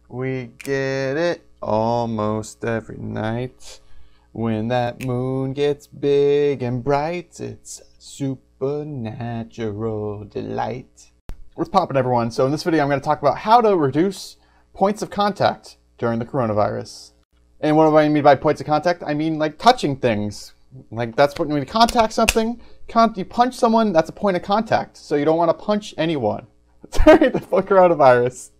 We get it almost every night. When that moon gets big and bright, it's supernatural delight. What's poppin', everyone? So in this video, I'm going to talk about how to reduce points of contact during the coronavirus. And what do I mean by points of contact? I mean like touching things. Like that's what when you contact something, you punch someone, that's a point of contact. So you don't want to punch anyone during the coronavirus.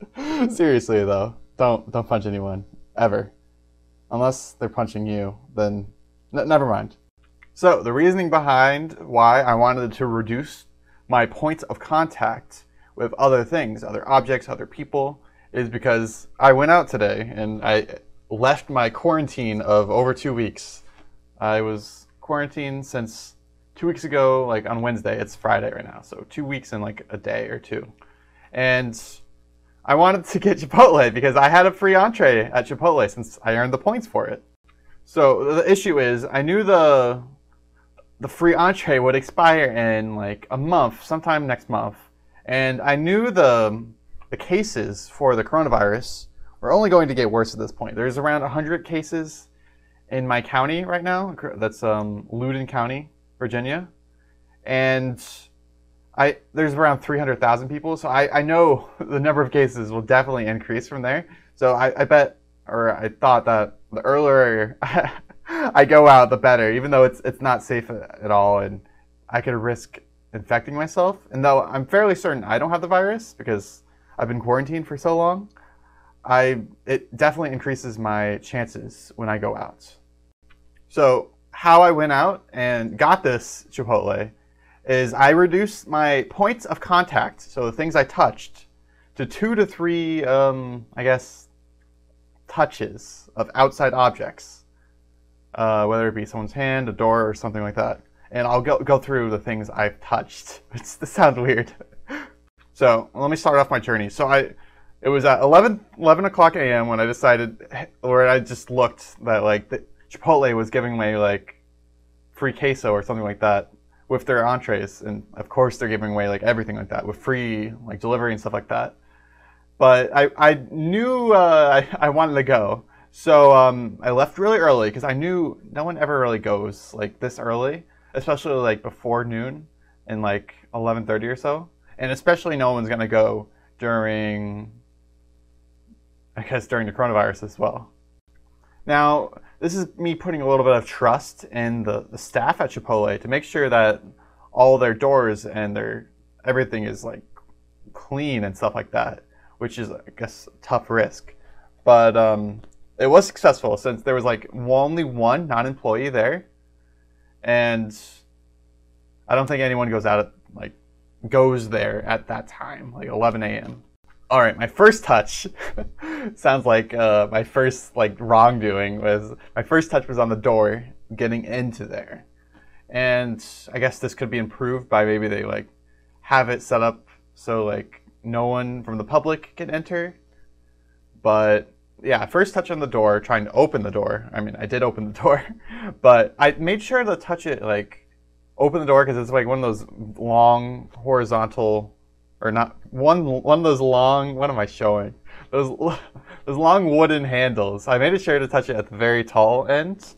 Seriously though, don't punch anyone ever, unless they're punching you. Then never mind. So the reasoning behind why I wanted to reduce my points of contact with other things, other objects, other people, is because I went out today and I left my quarantine of over 2 weeks. I was quarantined since 2 weeks ago, like on Wednesday. It's Friday right now, so 2 weeks and like a day or two. And I wanted to get Chipotle because I had a free entree at Chipotle since I earned the points for it. So the issue is I knew the free entree would expire in like a month, sometime next month. And I knew the cases for the coronavirus were only going to get worse at this point. There's around 100 cases in my county right now. That's Loudoun County, Virginia. And there's around 300,000 people. So I know the number of cases will definitely increase from there. So I bet, or I thought that the earlier I go out, the better, even though it's not safe at all. And I could risk infecting myself. And though I'm fairly certain I don't have the virus because I've been quarantined for so long, it definitely increases my chances when I go out. So how I went out and got this Chipotle is I reduced my points of contact, so the things I touched, to 2 to 3, I guess, touches of outside objects, whether it be someone's hand, a door, or something like that. And I'll go through the things I've touched. This sounds weird. So let me start off my journey. So it was at 11 o'clock a.m. when I decided, or I just looked that like the Chipotle was giving me like free queso or something like that with their entrees, and of course they're giving away like everything like that with free like delivery and stuff like that. But I knew I wanted to go, so I left really early because I knew no one ever really goes like this early, especially like before noon and like 11:30 or so, and especially no one's gonna go during, I guess, during the coronavirus as well. Now, this is me putting a little bit of trust in the staff at Chipotle to make sure that all their doors and everything is like clean and stuff like that, which is, I guess, a tough risk. But it was successful since there was like only one non-employee there, and I don't think anyone goes there at that time, like 11 a.m. All right, my first touch sounds like my first like wrongdoing was my first touch was on the door getting into there. And I guess this could be improved by maybe they like have it set up so like no one from the public can enter. But yeah, first touch on the door, trying to open the door. I mean, I did open the door, but I made sure to touch it, like open the door, because it's like one of those long horizontal, or not one of those long, what am I showing? Those long wooden handles. I made it sure to touch it at the very tall end,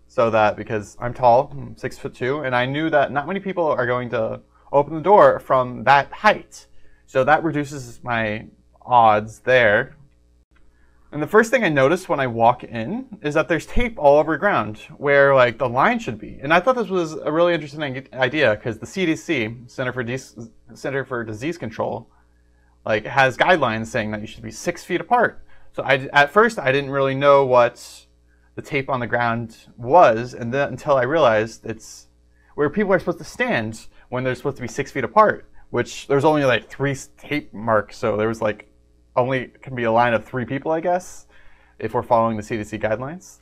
so that, because I'm tall, I'm 6'2", and I knew that not many people are going to open the door from that height. So that reduces my odds there. And the first thing I noticed when I walk in is that there's tape all over the ground where like the line should be. And I thought this was a really interesting idea because the CDC, Center for Disease Control, like has guidelines saying that you should be 6 feet apart. So at first I didn't really know what the tape on the ground was, and then until I realized it's where people are supposed to stand when they're supposed to be 6 feet apart, which there's only like 3 tape marks. So there was like only can be a line of 3 people, I guess, if we're following the CDC guidelines.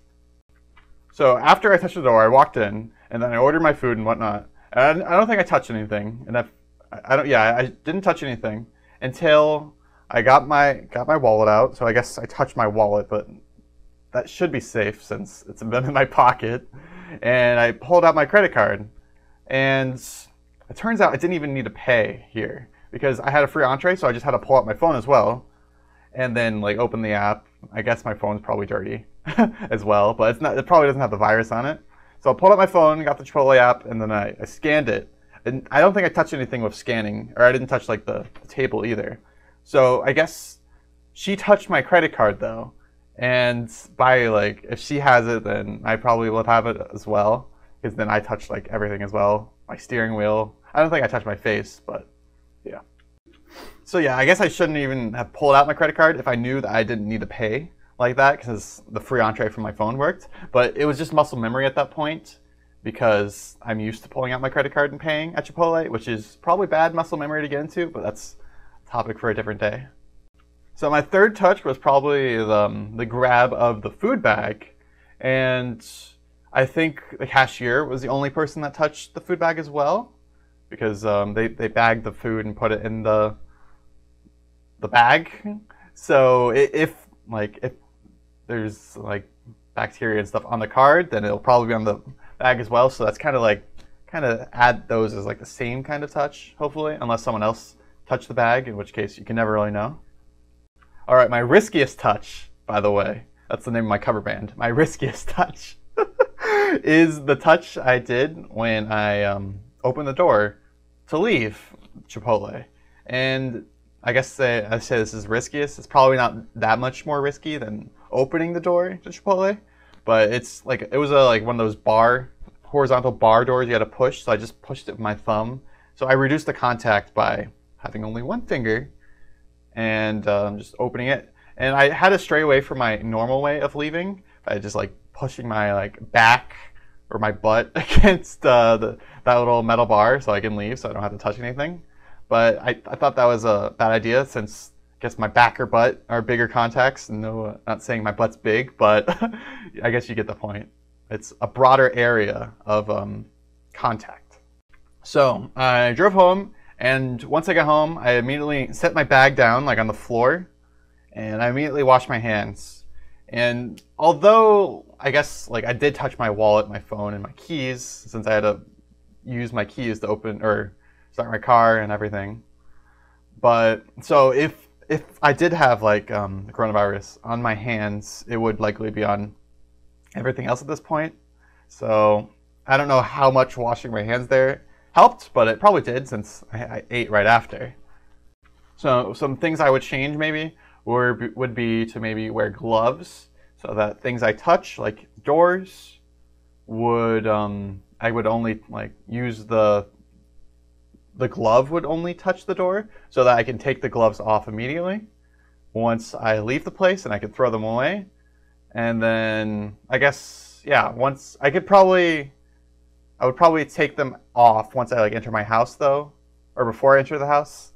So after I touched the door, I walked in, and then I ordered my food and whatnot. And I don't think I touched anything, and I didn't touch anything until I got my wallet out. So I guess I touched my wallet, but that should be safe since it's been in my pocket. And I pulled out my credit card, and it turns out I didn't even need to pay here because I had a free entree, so I just had to pull out my phone as well. and then like open the app. I guess my phone's probably dirty as well, but it's not. It probably doesn't have the virus on it. So I pulled up my phone, got the Chipotle app, and then I scanned it. And I don't think I touched anything with scanning, or I didn't touch like the table either. So I guess she touched my credit card though, and by like if she has it, then I probably will have it as well, because then I touched like everything as well, my steering wheel. I don't think I touched my face, but yeah. So yeah, I guess I shouldn't even have pulled out my credit card if I knew that I didn't need to pay like that, because the free entree from my phone worked. But it was just muscle memory at that point, because I'm used to pulling out my credit card and paying at Chipotle, which is probably bad muscle memory to get into, but that's a topic for a different day. So my third touch was probably the grab of the food bag, and I think the cashier was the only person that touched the food bag as well, because they bagged the food and put it in the bag. So if there's like bacteria and stuff on the card, then it'll probably be on the bag as well. So that's kind of add those as like the same kind of touch, hopefully, unless someone else touched the bag, in which case you can never really know. All right, my riskiest touch, by the way, that's the name of my cover band. My riskiest touch is the touch I did when I opened the door to leave Chipotle. And I guess I say this is riskiest. It's probably not that much more risky than opening the door to Chipotle, but it's like it was like one of those horizontal bar doors you had to push. So I just pushed it with my thumb. So I reduced the contact by having only one finger and just opening it. And I had to stray away from my normal way of leaving by just like pushing my like back or my butt against that little metal bar so I can leave, so I don't have to touch anything. But I thought that was a bad idea, since I guess my back or butt are bigger contacts. No, not saying my butt's big, but I guess you get the point. It's a broader area of contact. So I drove home, and once I got home, I immediately set my bag down like on the floor, and I immediately washed my hands. And although I guess like I did touch my wallet, my phone, and my keys, since I had to use my keys to open or start my car and everything. But so if I did have like the coronavirus on my hands, it would likely be on everything else at this point. So I don't know how much washing my hands there helped, but it probably did, since I ate right after. So some things I would change maybe would be to maybe wear gloves, so that things I touch, like doors, would I would only like use the glove would only touch the door, so that I can take the gloves off immediately once I leave the place, and I can throw them away. And then I guess, yeah, once I would probably take them off once I like enter my house though, or before I enter the house,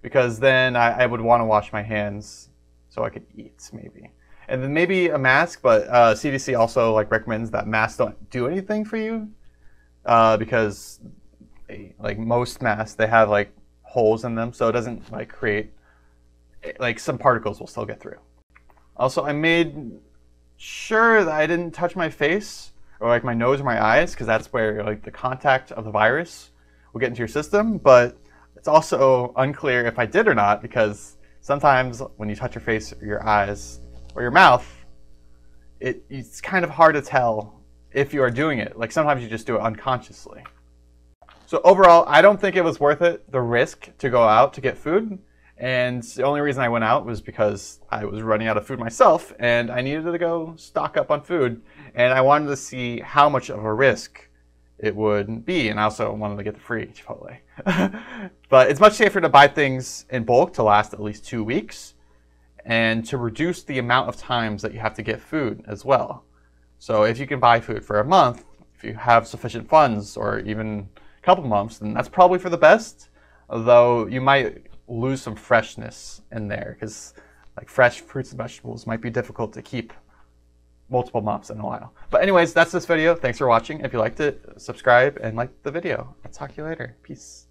because then I would want to wash my hands so I could eat maybe. And then maybe a mask, but CDC also like recommends that masks don't do anything for you, because like most masks, they have like holes in them, so it doesn't like create, like some particles will still get through. Also, I made sure that I didn't touch my face or like my nose or my eyes, because that's where like the contact of the virus will get into your system. But it's also unclear if I did or not, because sometimes when you touch your face or your eyes or your mouth, it's kind of hard to tell if you are doing it. Like sometimes you just do it unconsciously. So overall, I don't think it was worth it, the risk to go out to get food. And the only reason I went out was because I was running out of food myself, and I needed to go stock up on food. And I wanted to see how much of a risk it would be. And I also wanted to get the free Chipotle. But it's much safer to buy things in bulk to last at least 2 weeks, and to reduce the amount of times that you have to get food as well. So if you can buy food for a month, if you have sufficient funds, or even couple months, then that's probably for the best, although you might lose some freshness in there, because like fresh fruits and vegetables might be difficult to keep multiple months in a while. But anyways, that's this video. Thanks for watching. If you liked it, subscribe and like the video. I'll talk to you later. Peace.